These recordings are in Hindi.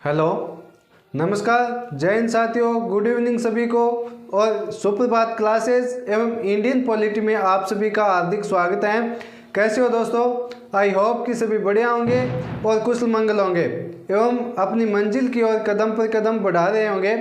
हेलो, नमस्कार, जय हिंद साथियों, गुड इवनिंग सभी को। और सुप्रभात क्लासेस एवं इंडियन पॉलिटी में आप सभी का हार्दिक स्वागत है। कैसे हो दोस्तों? आई होप कि सभी बढ़िया होंगे और कुशल मंगल होंगे एवं अपनी मंजिल की ओर कदम पर कदम बढ़ा रहे होंगे।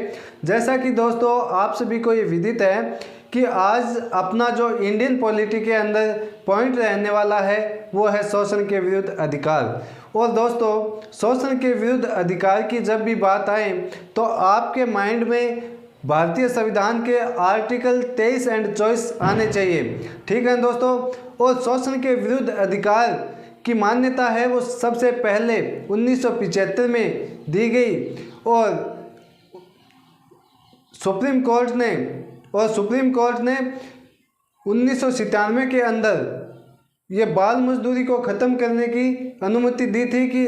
जैसा कि दोस्तों आप सभी को ये विदित है कि आज अपना जो इंडियन पॉलिटी के अंदर पॉइंट रहने वाला है वो है शोषण के विरुद्ध अधिकार। और दोस्तों, शोषण के विरुद्ध अधिकार की जब भी बात आए तो आपके माइंड में भारतीय संविधान के आर्टिकल 23 एंड 24 आने चाहिए। ठीक है दोस्तों। और शोषण के विरुद्ध अधिकार की मान्यता है वो सबसे पहले 1975 में दी गई और सुप्रीम कोर्ट ने 1997 के अंदर ये बाल मजदूरी को ख़त्म करने की अनुमति दी थी कि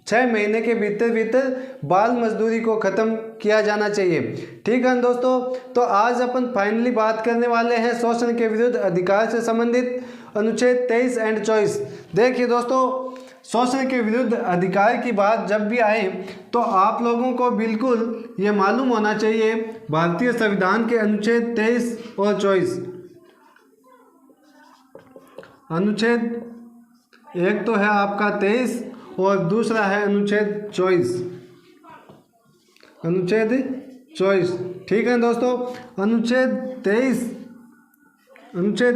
6 महीने के भीतर बाल मजदूरी को ख़त्म किया जाना चाहिए। ठीक है दोस्तों, तो आज अपन फाइनली बात करने वाले हैं शोषण के विरुद्ध अधिकार से संबंधित अनुच्छेद 23 एंड 24। देखिए दोस्तों, शोषण के विरुद्ध अधिकार की बात जब भी आए तो आप लोगों को बिल्कुल ये मालूम होना चाहिए भारतीय संविधान के अनुच्छेद 23 और 24। अनुच्छेद एक तो है आपका 23 और दूसरा है अनुच्छेद 24। अनुच्छेद 24, ठीक है दोस्तों। अनुच्छेद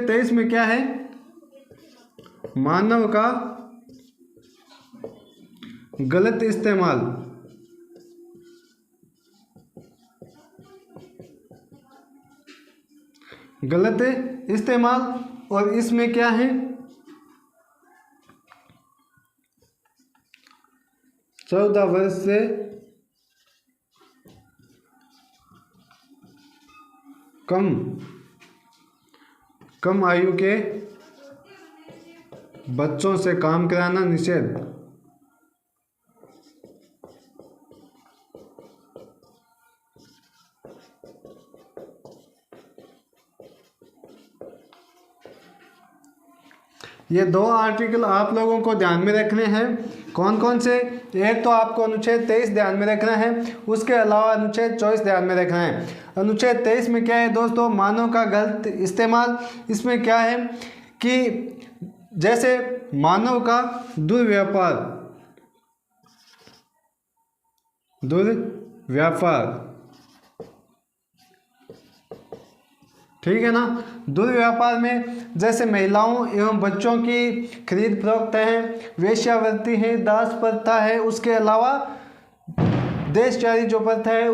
23 में क्या है? मानव का गलत इस्तेमाल। गलत इस्तेमाल। और इसमें क्या है? 14 वर्ष से कम आयु के बच्चों से काम कराना निषेध। ये 2 आर्टिकल आप लोगों को ध्यान में रखने हैं। कौन कौन से? एक तो आपको अनुच्छेद 23 ध्यान में रखना है, उसके अलावा अनुच्छेद 24 ध्यान में रखना है। अनुच्छेद 23 में क्या है दोस्तों? मानव का गलत इस्तेमाल। इसमें क्या है कि जैसे मानव का दुर्व्यापार, ठीक है ना। दुर्व्यापार में जैसे महिलाओं एवं बच्चों की खरीद फरोख्त है, वेश्यावृत्ति है, दास प्रथा है, उसके अलावा देशचारी जो प्रथा है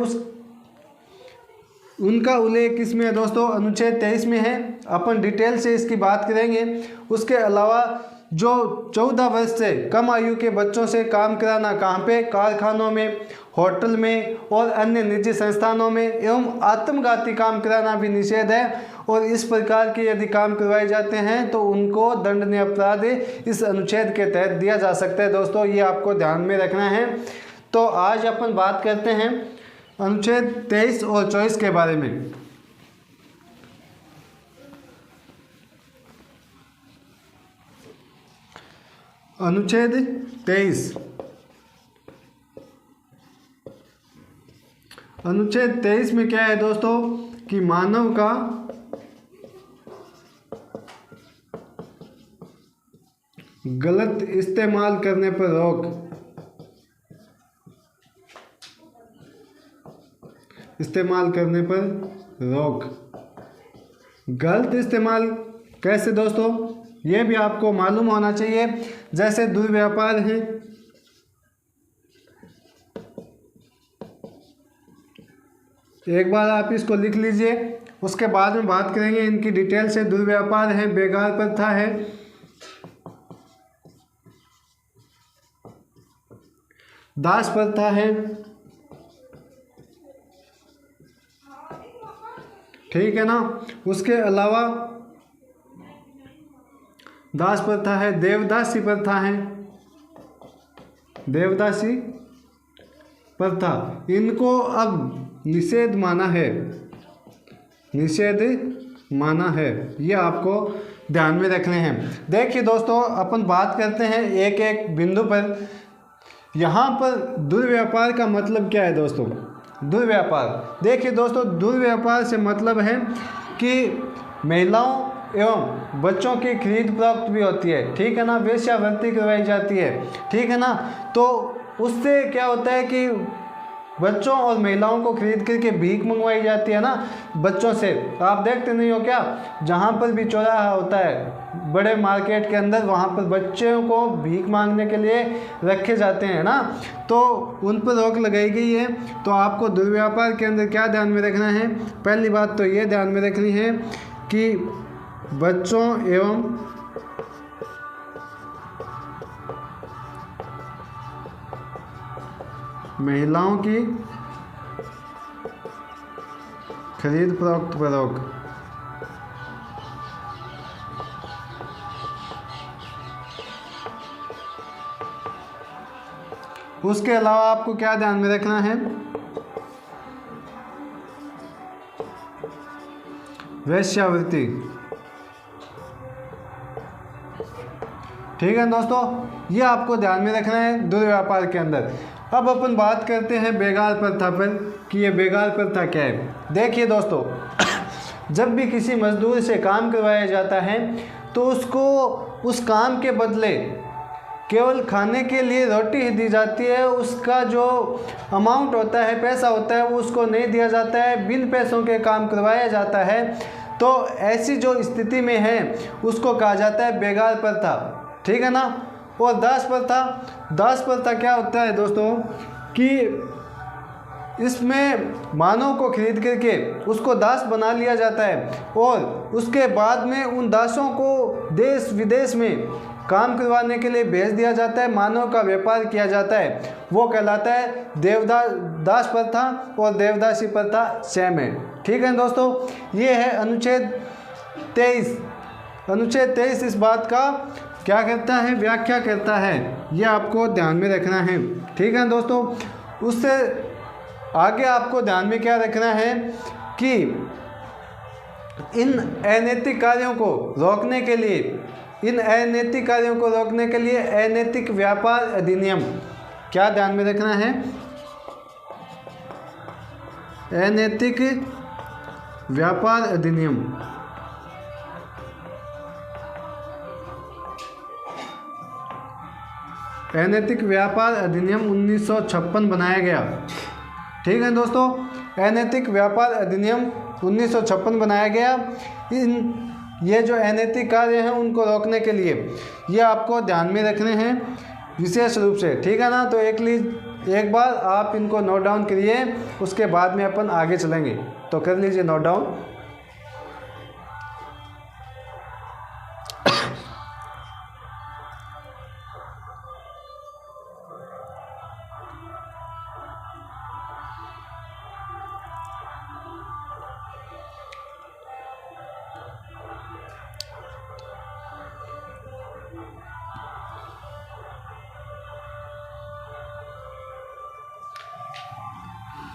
उनका उल्लेख इसमें दोस्तों अनुच्छेद 23 में है। अपन डिटेल से इसकी बात करेंगे। उसके अलावा जो 14 वर्ष से कम आयु के बच्चों से काम कराना, कहाँ पे? कारखानों में, होटल में और अन्य निजी संस्थानों में एवं आत्मघाती काम कराना भी निषेध है। और इस प्रकार के यदि काम करवाए जाते हैं तो उनको दंडनीय अपराध इस अनुच्छेद के तहत दिया जा सकता है। दोस्तों ये आपको ध्यान में रखना है। तो आज अपन बात करते हैं अनुच्छेद 23 और 24 के बारे में। अनुच्छेद 23। अनुच्छेद 23 में क्या है दोस्तों कि मानव का गलत इस्तेमाल करने पर रोक। इस्तेमाल करने पर रोक। गलत इस्तेमाल कैसे दोस्तों? ये भी आपको मालूम होना चाहिए। जैसे दुर्व्यापार है, एक बार आप इसको लिख लीजिए, उसके बाद में बात करेंगे इनकी डिटेल से। दुर्व्यापार है, बेगार प्रथा है, दास प्रथा है, ठीक है ना। उसके अलावा दास प्रथा है, देवदासी प्रथा है, देवदासी प्रथा। इनको अब निषेध माना है, निषेध माना है। ये आपको ध्यान में रखने हैं। देखिए दोस्तों, अपन बात करते हैं एक एक बिंदु पर। यहाँ पर दुर्व्यापार का मतलब क्या है दोस्तों? दुर्व्यापार, देखिए दोस्तों, दुर्व्यापार से मतलब है कि महिलाओं एवं बच्चों की खरीद फरोख्त भी होती है, ठीक है ना, वेश्यावृत्ति करवाई जाती है, ठीक है ना। तो उससे क्या होता है कि बच्चों और महिलाओं को खरीद करके भीख मंगवाई जाती है ना बच्चों से। आप देखते नहीं हो क्या, जहाँ पर भी चौराहा होता है बड़े मार्केट के अंदर, वहाँ पर बच्चों को भीख मांगने के लिए रखे जाते हैं ना, तो उन पर रोक लगाई गई है। तो आपको दुर्व्यापार के अंदर क्या ध्यान में रखना है? पहली बात तो ये ध्यान में रखनी है कि बच्चों एवं महिलाओं की खरीद फरोख्त पर रोक। उसके अलावा आपको क्या ध्यान में रखना है? वेश्यावृत्ति, ठीक है दोस्तों, ये आपको ध्यान में रखना है दुर्व्यापार के अंदर। अब अपन बात करते हैं बेगार प्रथा पर कि ये बेगार प्रथा क्या है। देखिए दोस्तों, जब भी किसी मजदूर से काम करवाया जाता है तो उसको उस काम के बदले केवल खाने के लिए रोटी ही दी जाती है। उसका जो अमाउंट होता है, पैसा होता है, वो उसको नहीं दिया जाता है, बिन पैसों के काम करवाया जाता है। तो ऐसी जो स्थिति में है उसको कहा जाता है बेगार प्रथा, ठीक है ना। और दास प्रथा, दास प्रथा क्या होता है दोस्तों कि इसमें मानव को खरीद करके उसको दास बना लिया जाता है और उसके बाद में उन दासों को देश विदेश में काम करवाने के लिए भेज दिया जाता है, मानव का व्यापार किया जाता है। वो कहलाता है दास प्रथा और देवदासी प्रथा सेम है, ठीक है दोस्तों। ये है अनुच्छेद 23। अनुच्छेद 23 इस बात का क्या करता है? व्याख्या करता है। ये आपको ध्यान में रखना है, ठीक है दोस्तों। उससे आगे आपको ध्यान में क्या रखना है कि इन अनैतिक कार्यों को रोकने के लिए, इन अनैतिक कार्यों को रोकने के लिए अनैतिक व्यापार अधिनियम, क्या ध्यान में रखना है? अनैतिक व्यापार अधिनियम, अनैतिक व्यापार अधिनियम 1956 बनाया गया, ठीक है दोस्तों। अनैतिक व्यापार अधिनियम 1956 बनाया गया। ये जो अनैतिक कार्य हैं उनको रोकने के लिए ये आपको ध्यान में रखने हैं विशेष रूप से, ठीक है ना। तो एक बार आप इनको नोट डाउन करिए, उसके बाद में अपन आगे चलेंगे। तो कर लीजिए नोट डाउन।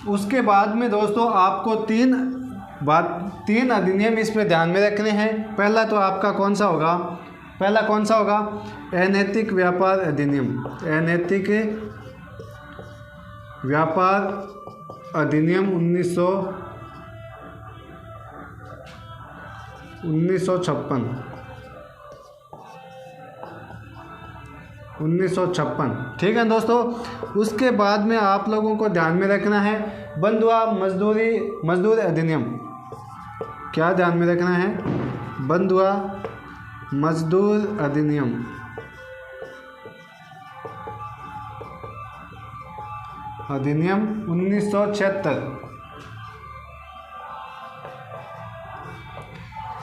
उसके बाद में दोस्तों आपको तीन अधिनियम इसमें ध्यान में रखने हैं। पहला तो आपका कौन सा होगा? पहला कौन सा होगा? अनैतिक व्यापार अधिनियम, अनैतिक व्यापार अधिनियम 1956, ठीक है दोस्तों। उसके बाद में आप लोगों को ध्यान में रखना है बंधुआ मजदूर अधिनियम। क्या ध्यान में रखना है? बंधुआ मजदूर अधिनियम, अधिनियम 1976,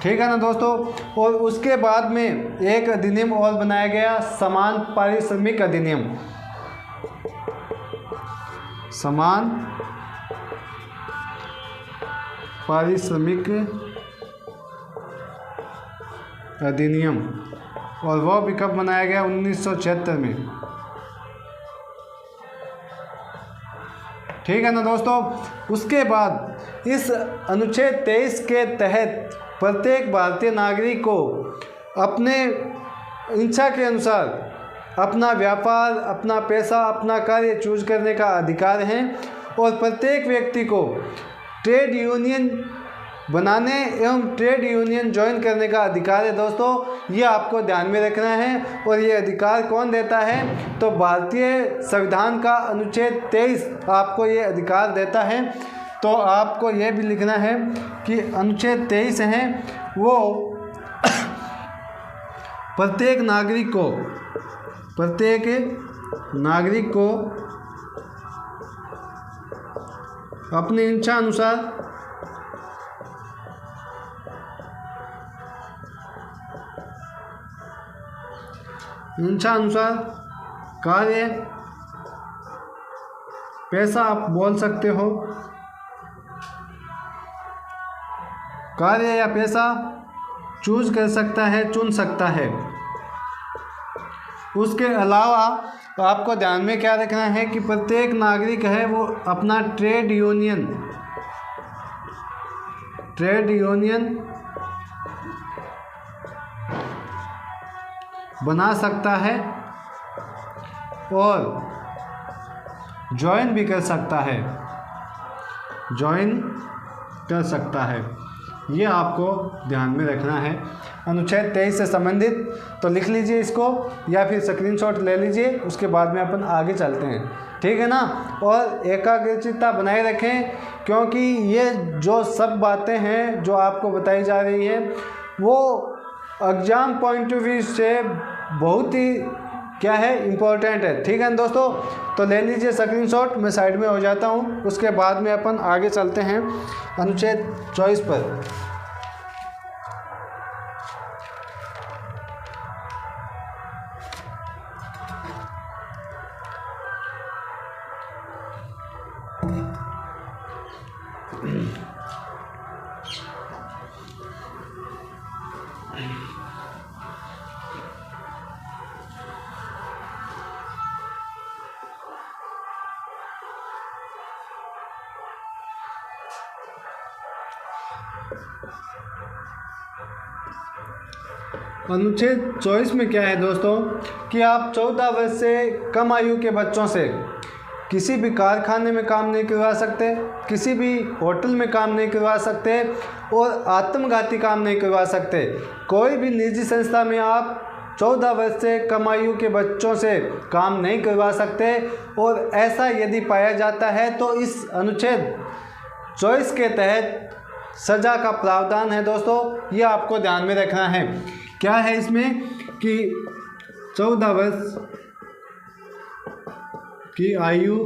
ठीक है ना दोस्तों। और उसके बाद में एक अधिनियम और बनाया गया, समान पारिश्रमिक अधिनियम, समान पारिश्रमिक अधिनियम, और वह भी कब बनाया गया? 1976 में, ठीक है ना दोस्तों। उसके बाद इस अनुच्छेद 23 के तहत प्रत्येक भारतीय नागरिक को अपने इच्छा के अनुसार अपना व्यापार, अपना पैसा, अपना कार्य चूज करने का अधिकार है और प्रत्येक व्यक्ति को ट्रेड यूनियन बनाने एवं ट्रेड यूनियन ज्वाइन करने का अधिकार है। दोस्तों ये आपको ध्यान में रखना है। और ये अधिकार कौन देता है? तो भारतीय संविधान का अनुच्छेद 23 आपको ये अधिकार देता है। तो आपको ये भी लिखना है कि अनुच्छेद 23 है वो प्रत्येक नागरिक को अपनी इच्छा अनुसार कार्य, पैसा आप बोल सकते हो, कार्य या पैसा चूज कर सकता है, चुन सकता है। उसके अलावा आपको ध्यान में क्या रखना है कि प्रत्येक नागरिक है वो अपना ट्रेड यूनियन बना सकता है और ज्वाइन भी कर सकता है। ये आपको ध्यान में रखना है अनुच्छेद 23 से संबंधित। तो लिख लीजिए इसको या फिर स्क्रीनशॉट ले लीजिए, उसके बाद में अपन आगे चलते हैं, ठीक है ना। और एकाग्रचित्ता बनाए रखें, क्योंकि ये जो सब बातें हैं जो आपको बताई जा रही है वो एग्जाम पॉइंट ऑफ व्यू से बहुत ही क्या है, इम्पोर्टेंट है, ठीक है दोस्तों। तो ले लीजिए स्क्रीनशॉट, मैं साइड में हो जाता हूँ, उसके बाद में अपन आगे चलते हैं अनुच्छेद 24 पर। अनुच्छेद 24 में क्या है दोस्तों कि आप 14 वर्ष से कम आयु के बच्चों से किसी भी कारखाने में काम नहीं करवा सकते, किसी भी होटल में काम नहीं करवा सकते और आत्मघाती काम नहीं करवा सकते। कोई भी निजी संस्था में आप 14 वर्ष से कम आयु के बच्चों से काम नहीं करवा सकते। और ऐसा यदि पाया जाता है तो इस अनुच्छेद 24 के तहत सज़ा का प्रावधान है दोस्तों, ये आपको ध्यान में रखना है। क्या है इसमें कि 14 वर्ष की आयु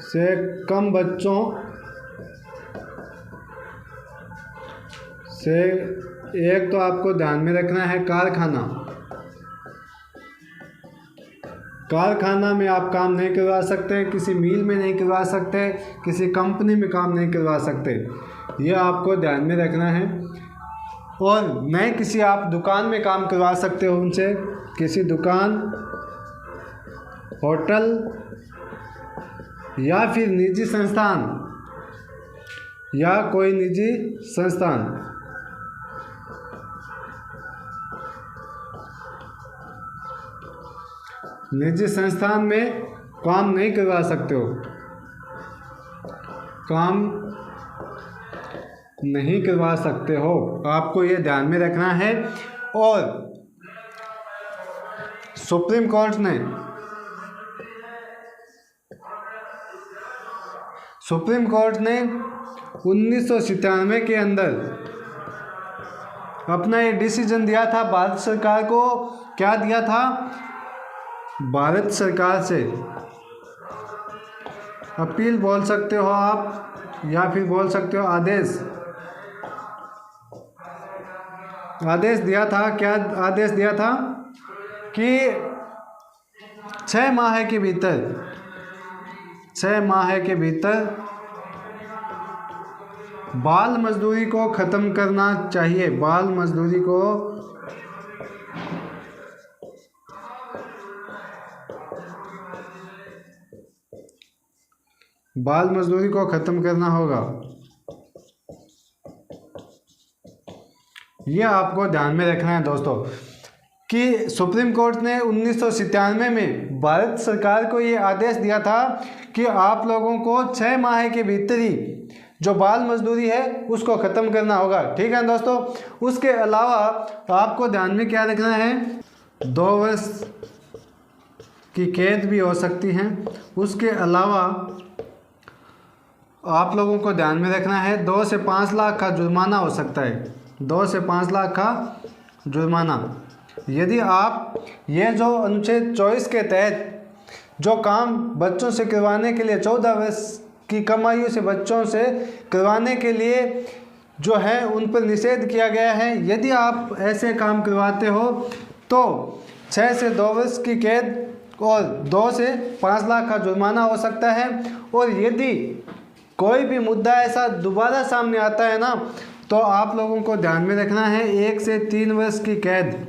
से कम बच्चों से एक तो आपको ध्यान में रखना है कारखाना में आप काम नहीं करवा सकते, किसी मिल में नहीं करवा सकते, किसी कंपनी में काम नहीं करवा सकते, यह आपको ध्यान में रखना है। और न किसी आप दुकान में काम करवा सकते हो उनसे, किसी दुकान, होटल या फिर निजी संस्थान या कोई निजी संस्थान। निजी संस्थान में काम नहीं करवा सकते हो, काम नहीं करवा सकते हो, आपको ये ध्यान में रखना है। और सुप्रीम कोर्ट ने 1997 के अंदर अपना ये डिसीजन दिया था भारत सरकार को। क्या दिया था? भारत सरकार से अपील बोल सकते हो आप या फिर बोल सकते हो आदेश दिया था। क्या आदेश दिया था कि 6 माह के भीतर बाल मजदूरी को ख़त्म करना चाहिए। बाल मजदूरी को ख़त्म करना होगा। ये आपको ध्यान में रखना है दोस्तों कि सुप्रीम कोर्ट ने 1997 में भारत सरकार को ये आदेश दिया था कि आप लोगों को 6 माह के भीतर ही जो बाल मजदूरी है उसको ख़त्म करना होगा। ठीक है दोस्तों। उसके अलावा आपको ध्यान में क्या रखना है, 2 वर्ष की कैद भी हो सकती है। उसके अलावा आप लोगों को ध्यान में रखना है 2 से 5 लाख का जुर्माना हो सकता है, 2 से 5 लाख का जुर्माना यदि आप ये जो अनुच्छेद 24 के तहत जो काम बच्चों से करवाने के लिए 14 वर्ष की कम आयु से बच्चों से करवाने के लिए जो है उन पर निषेध किया गया है, यदि आप ऐसे काम करवाते हो तो 6 से 2 वर्ष की कैद और 2 से 5 लाख का जुर्माना हो सकता है। और यदि कोई भी मुद्दा ऐसा दोबारा सामने आता है ना तो आप लोगों को ध्यान में रखना है 1 से 3 वर्ष की कैद,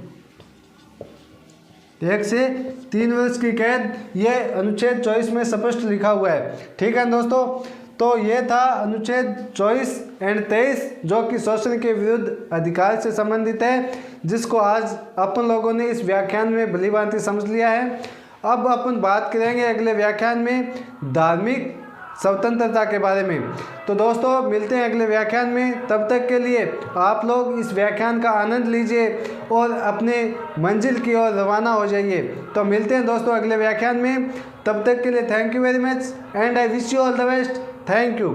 1 से 3 वर्ष की कैद, ये अनुच्छेद 24 में स्पष्ट लिखा हुआ है। ठीक है दोस्तों। तो ये था अनुच्छेद 24 एंड 23 जो कि शोषण के विरुद्ध अधिकार से संबंधित है, जिसको आज अपन लोगों ने इस व्याख्यान में भलीभांति समझ लिया है। अब अपन बात करेंगे अगले व्याख्यान में धार्मिक स्वतंत्रता के बारे में। तो दोस्तों मिलते हैं अगले व्याख्यान में, तब तक के लिए आप लोग इस व्याख्यान का आनंद लीजिए और अपने मंजिल की ओर रवाना हो जाइए। तो मिलते हैं दोस्तों अगले व्याख्यान में, तब तक के लिए thank you very much and I wish you all the best. Thank you.